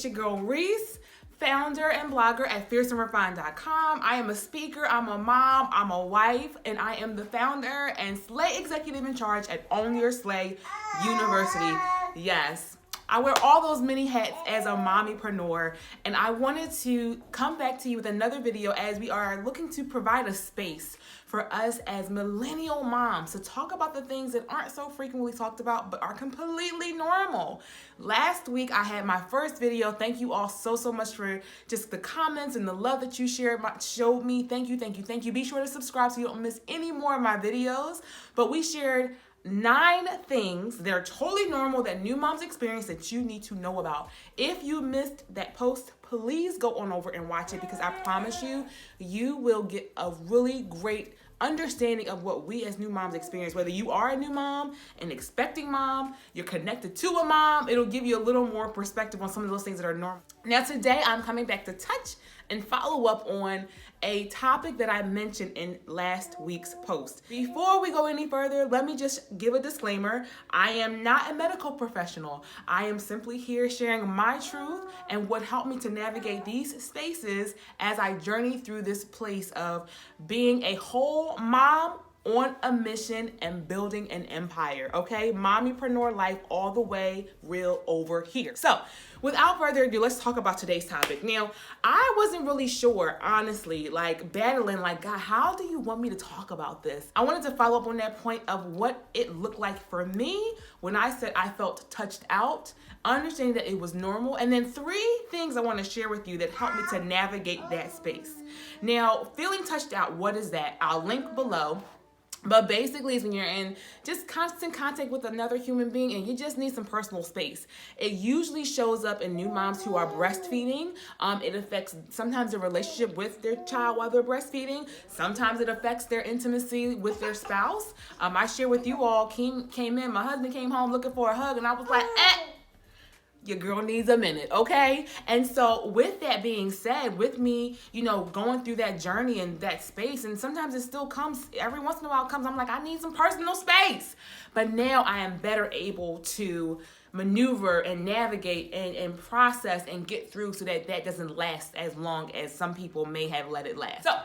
It's your girl Reese, founder and blogger at fierceandrefined.com. I am a speaker, I'm a mom, I'm a wife, and I am the founder and Slay executive in charge at Own Your Slay University. Yes, I wear all those many hats as a mommypreneur, and I wanted to come back to you with another video as we are looking to provide a space for us as millennial moms to talk about the things that aren't so frequently talked about but are completely normal. Last week I had my first video. Thank you all so much for just the comments and the love that you showed me. Thank you. Be sure to subscribe so you don't miss any more of my videos. But we shared 9 things that are totally normal that new moms experience that you need to know about. If you missed that post, please go on over and watch it, because I promise you, you will get a really great understanding of what we as new moms experience. Whether you are a new mom, an expecting mom, you're connected to a mom, it'll give you a little more perspective on some of those things that are normal. Now today I'm coming back to touch and follow up on a topic that I mentioned in last week's post. Before we go any further, let me just give a disclaimer. I am not a medical professional. I am simply here sharing my truth and what helped me to navigate these spaces as I journey through this place of being a whole mom on a mission and building an empire, okay? Mommypreneur life all the way, real over here. So without further ado, let's talk about today's topic. Now, I wasn't really sure, honestly, battling, God, how do you want me to talk about this? I wanted to follow up on that point of what it looked like for me when I said I felt touched out, understanding that it was normal, and then 3 things I want to share with you that helped me to navigate that space. Now, feeling touched out, what is that? I'll link below. But basically, it's when you're in just constant contact with another human being and you just need some personal space. It usually shows up in new moms who are breastfeeding. It affects sometimes their relationship with their child while they're breastfeeding. Sometimes it affects their intimacy with their spouse. I share with you all, came in, my husband came home looking for a hug, and I was like, your girl needs a minute, okay? And so with that being said, with me, going through that journey and that space, and sometimes it still comes, every once in a while it comes, I'm like, I need some personal space. But now I am better able to maneuver and navigate and process and get through so that that doesn't last as long as some people may have let it last. So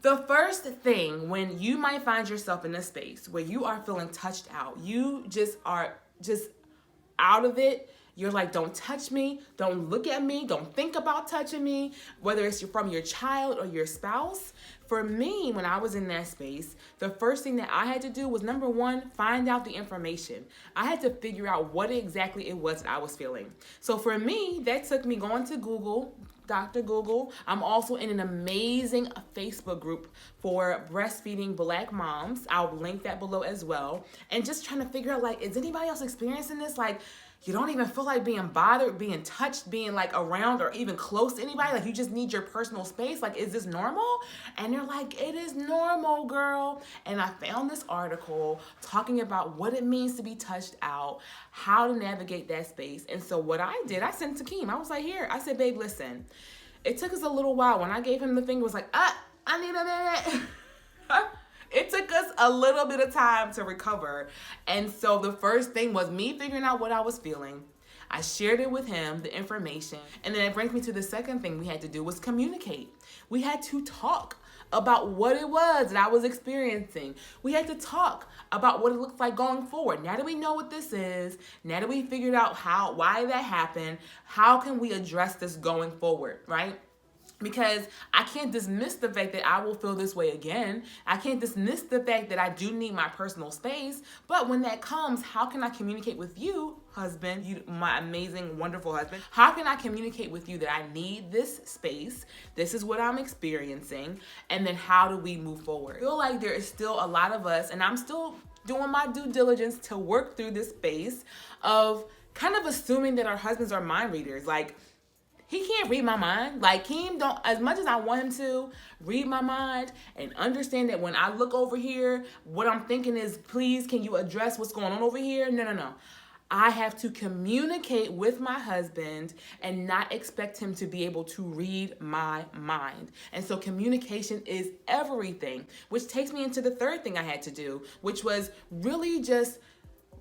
the first thing, when you might find yourself in a space where you are feeling touched out, you just are just out of it. You're like, don't touch me, don't look at me, don't think about touching me, whether it's from your child or your spouse. For me, when I was in that space, the first thing that I had to do was, number 1, find out the information. I had to figure out what exactly it was that I was feeling. So for me, that took me going to Google, Dr. Google. I'm also in an amazing Facebook group for breastfeeding Black moms. I'll link that below as well. And just trying to figure out, is anybody else experiencing this? You don't even feel like being bothered, being touched, being around or even close to anybody. You just need your personal space. Is this normal? And you're like, it is normal, girl. And I found this article talking about what it means to be touched out, how to navigate that space. And so what I did, I sent it to Keem. I was like, here. I said, babe, listen. It took us a little while. When I gave him the finger, it was like, I need a minute. It took us a little bit of time to recover. And so the first thing was me figuring out what I was feeling. I shared it with him, the information. And then it brings me to the second thing we had to do was communicate. We had to talk about what it was that I was experiencing. We had to talk about what it looks like going forward. Now that we know what this is, now that we figured out why that happened, how can we address this going forward, right? Because I can't dismiss the fact that I will feel this way again. I can't dismiss the fact that I do need my personal space. But when that comes, how can I communicate with you, husband, you, my amazing, wonderful husband? How can I communicate with you that I need this space? This is what I'm experiencing. And then how do we move forward? I feel like there is still a lot of us, and I'm still doing my due diligence to work through this space of kind of assuming that our husbands are mind readers. He can't read my mind. Keem don't, as much as I want him to read my mind and understand that when I look over here, what I'm thinking is, please, can you address what's going on over here? No. I have to communicate with my husband and not expect him to be able to read my mind. And so communication is everything, which takes me into the third thing I had to do, which was really just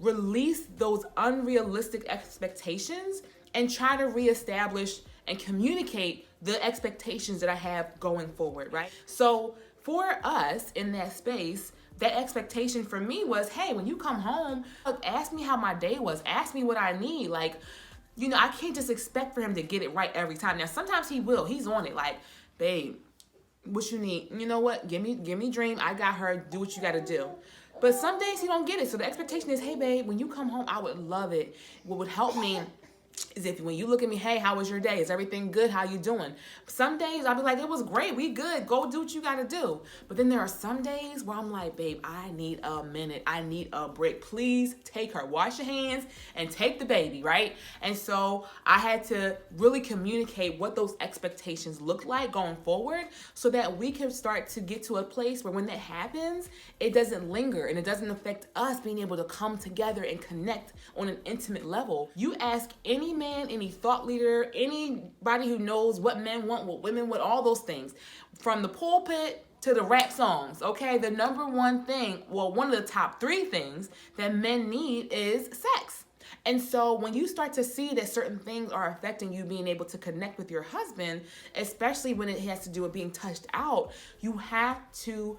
release those unrealistic expectations and try to reestablish and communicate the expectations that I have going forward, right? So for us in that space, that expectation for me was, hey, when you come home, look, ask me how my day was. Ask me what I need. Like, you know, I can't just expect for him to get it right every time. Now, sometimes he will. He's on it. Like, babe, what you need? You know what? Give me Dream. I got her. Do what you got to do. But some days he don't get it. So the expectation is, hey, babe, when you come home, I would love it. What would help me is if when you look at me, hey, how was your day? Is everything good? How you doing? Some days I'll be like, it was great. We good. Go do what you got to do. But then there are some days where I'm like, babe, I need a minute. I need a break. Please take her. Wash your hands and take the baby, right? And so I had to really communicate what those expectations look like going forward so that we can start to get to a place where when that happens, it doesn't linger and it doesn't affect us being able to come together and connect on an intimate level. You ask any man, any thought leader, anybody who knows what men want, what women want, all those things, from the pulpit to the rap songs, okay? The number one thing, well, one of the top 3 things that men need is sex. And so when you start to see that certain things are affecting you being able to connect with your husband, especially when it has to do with being touched out, you have to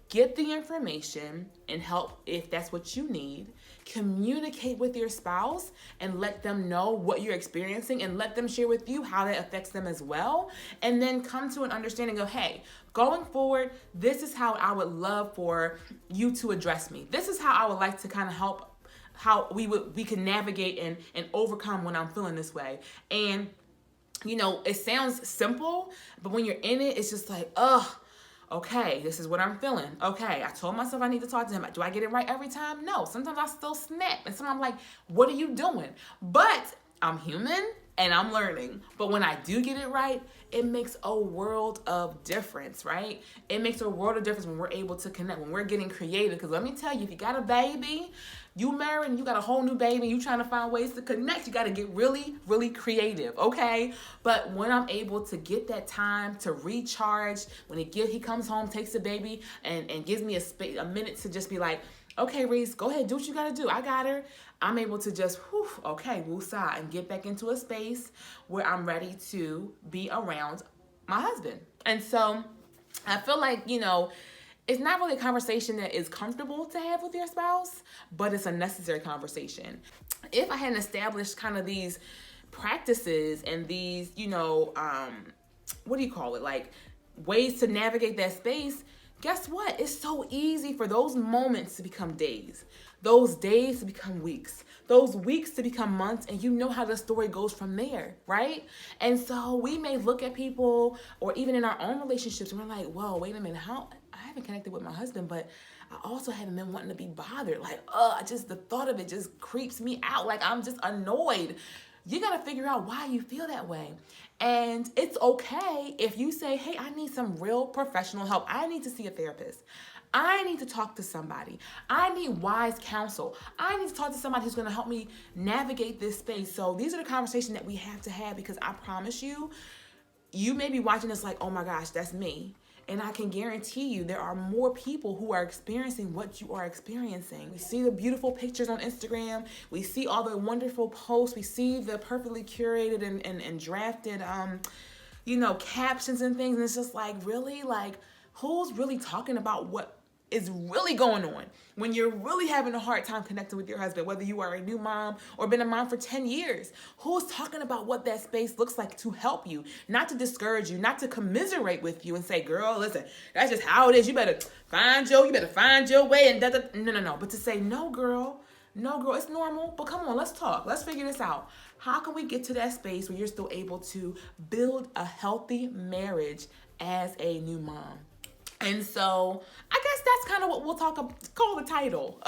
get the information and help if that's what you need. Communicate with your spouse and let them know what you're experiencing and let them share with you how that affects them as well. And then come to an understanding of, hey, going forward, this is how I would love for you to address me. This is how I would like to kind of help how we can navigate and overcome when I'm feeling this way. And, you know, it sounds simple, but when you're in it, it's just like, okay, this is what I'm feeling. Okay, I told myself I need to talk to him. Do I get it right every time? No. Sometimes I still snap. And sometimes I'm like, what are you doing? But I'm human and I'm learning. But when I do get it right, it makes a world of difference, right? It makes a world of difference when we're able to connect, when we're getting creative. Because let me tell you, if you got a baby, you married and you got a whole new baby, you trying to find ways to connect, you got to get really, really creative, okay? But when I'm able to get that time to recharge, when he comes home, takes the baby, and gives me a minute to just be like, okay, Reese, go ahead, do what you got to do. I got her. I'm able to just, okay, woosah, and get back into a space where I'm ready to be around my husband. And so I feel like, you know, it's not really a conversation that is comfortable to have with your spouse, but it's a necessary conversation. If I hadn't established kind of these practices and these, you know, what do you call it? Like ways to navigate that space, guess what? It's so easy for those moments to become days, those days to become weeks, those weeks to become months, and you know how the story goes from there, right? And so we may look at people or even in our own relationships and we're like, whoa, wait a minute, I haven't connected with my husband, but I also haven't been wanting to be bothered. Like, the thought of it just creeps me out. Like, I'm just annoyed. You got to figure out why you feel that way. And it's okay if you say, hey, I need some real professional help. I need to see a therapist. I need to talk to somebody. I need wise counsel. I need to talk to somebody who's going to help me navigate this space. So these are the conversations that we have to have, because I promise you, you may be watching this like, oh my gosh, that's me. And I can guarantee you there are more people who are experiencing what you are experiencing. We see the beautiful pictures on Instagram. We see all the wonderful posts. We see the perfectly curated and drafted, captions and things. And it's just like, really? Like, who's really talking about what is really going on when you're really having a hard time connecting with your husband, whether you are a new mom or been a mom for 10 years? Who's talking about what that space looks like to help you, not to discourage you, not to commiserate with you and say, girl, listen, that's just how it is. You better find your way and no. But to say, no, girl, it's normal, but come on, let's talk. Let's figure this out. How can we get to that space where you're still able to build a healthy marriage as a new mom? And so I guess that's kind of what we'll call the title.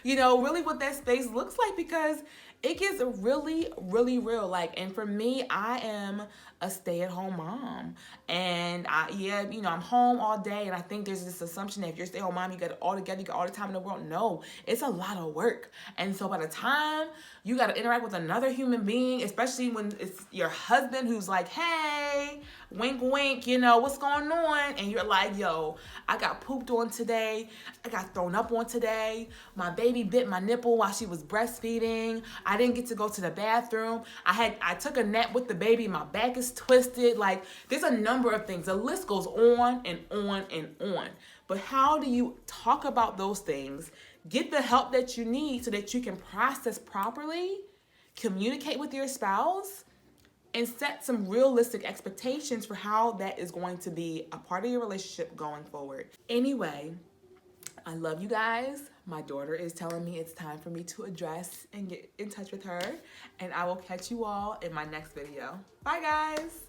Really what that space looks like, because it gets really, really real. Like, and for me, I am a stay-at-home mom, and I'm home all day. And I think there's this assumption that if you're a stay-at-home mom, you got it all together, you got all the time in the world. No, it's a lot of work. And so by the time you got to interact with another human being, especially when it's your husband who's like, hey, wink, wink, what's going on? And you're like, yo, I got pooped on today. I got thrown up on today. My baby bit my nipple while she was breastfeeding. I didn't get to go to the bathroom. I took a nap with the baby. My back is twisted. Like, there's a number of things. The list goes on and on and on. But how do you talk about those things, get the help that you need so that you can process properly, communicate with your spouse, and set some realistic expectations for how that is going to be a part of your relationship going forward. Anyway, I love you guys. My daughter is telling me it's time for me to address and get in touch with her. And I will catch you all in my next video. Bye, guys.